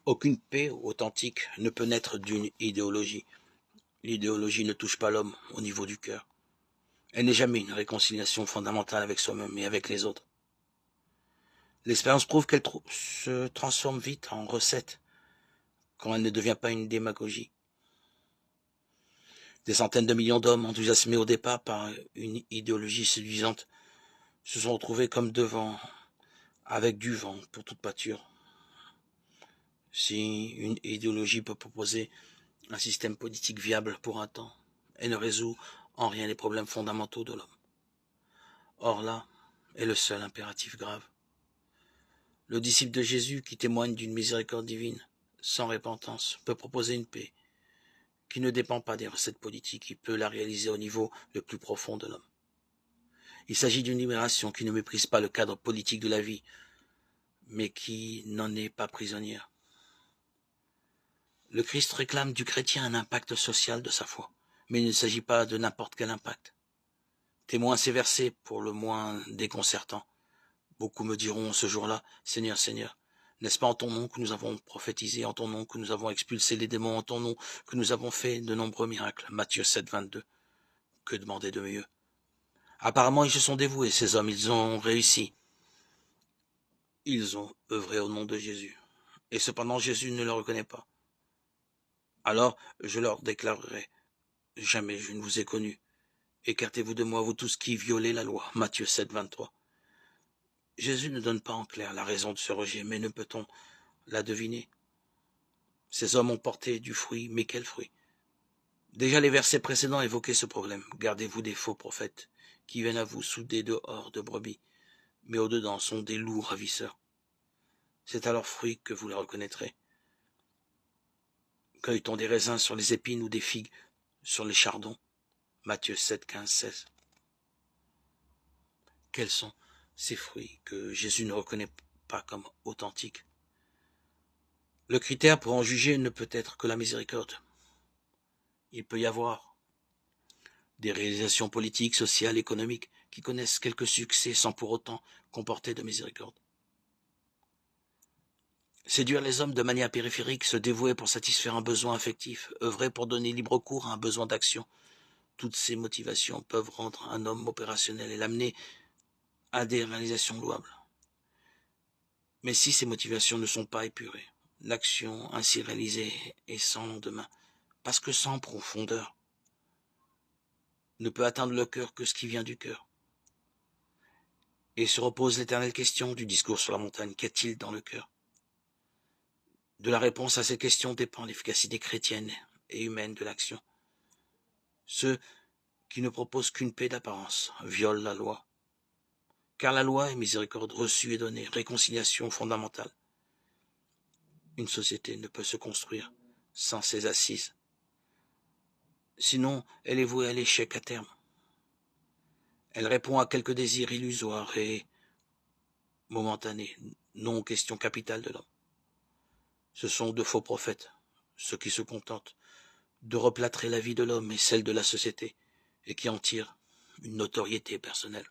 Aucune paix authentique ne peut naître d'une idéologie. L'idéologie ne touche pas l'homme au niveau du cœur. Elle n'est jamais une réconciliation fondamentale avec soi-même et avec les autres. L'expérience prouve qu'elle se transforme vite en recette quand elle ne devient pas une démagogie. Des centaines de millions d'hommes enthousiasmés au départ par une idéologie séduisante se sont retrouvés comme devant, avec du vent pour toute pâture. Si une idéologie peut proposer un système politique viable pour un temps, elle ne résout en rien les problèmes fondamentaux de l'homme. Or là est le seul impératif grave. Le disciple de Jésus, qui témoigne d'une miséricorde divine, sans repentance, peut proposer une paix qui ne dépend pas des recettes politiques, il peut la réaliser au niveau le plus profond de l'homme. Il s'agit d'une libération qui ne méprise pas le cadre politique de la vie, mais qui n'en est pas prisonnière. Le Christ réclame du chrétien un impact social de sa foi, mais il ne s'agit pas de n'importe quel impact. Témoin ces versets pour le moins déconcertants. Beaucoup me diront ce jour-là, Seigneur, Seigneur, n'est-ce pas en ton nom que nous avons prophétisé, en ton nom que nous avons expulsé les démons, en ton nom que nous avons fait de nombreux miracles. Matthieu 7, 22. Que demander de mieux? Apparemment, ils se sont dévoués, ces hommes, ils ont réussi. Ils ont œuvré au nom de Jésus. Et cependant, Jésus ne le reconnaît pas. Alors, je leur déclarerai, jamais je ne vous ai connu. Écartez-vous de moi, vous tous qui violez la loi. Matthieu 7, 23. Jésus ne donne pas en clair la raison de ce rejet, mais ne peut-on la deviner? Ces hommes ont porté du fruit, mais quel fruit? Déjà les versets précédents évoquaient ce problème. Gardez-vous des faux prophètes, qui viennent à vous sous des dehors de brebis, mais au-dedans sont des loups ravisseurs. C'est à leurs fruits que vous les reconnaîtrez. Cueille-t-on des raisins sur les épines ou des figues sur les chardons? Matthieu 7, 15, 16. Quels sont ces fruits que Jésus ne reconnaît pas comme authentiques? Le critère pour en juger ne peut être que la miséricorde. Il peut y avoir des réalisations politiques, sociales, économiques qui connaissent quelques succès sans pour autant comporter de miséricorde. Séduire les hommes de manière périphérique, se dévouer pour satisfaire un besoin affectif, œuvrer pour donner libre cours à un besoin d'action, toutes ces motivations peuvent rendre un homme opérationnel et l'amener à des réalisations louables. Mais si ces motivations ne sont pas épurées, l'action ainsi réalisée est sans lendemain, parce que sans profondeur, ne peut atteindre le cœur que ce qui vient du cœur. Et se repose l'éternelle question du discours sur la montagne, qu'y a-t-il dans le cœur? De la réponse à cette question dépend l'efficacité chrétienne et humaine de l'action. Ceux qui ne proposent qu'une paix d'apparence violent la loi. Car la loi est miséricorde reçue et donnée, réconciliation fondamentale. Une société ne peut se construire sans ses assises. Sinon, elle est vouée à l'échec à terme. Elle répond à quelques désirs illusoires et momentanés, non aux questions capitales de l'homme. Ce sont de faux prophètes, ceux qui se contentent de replâtrer la vie de l'homme et celle de la société, et qui en tirent une notoriété personnelle.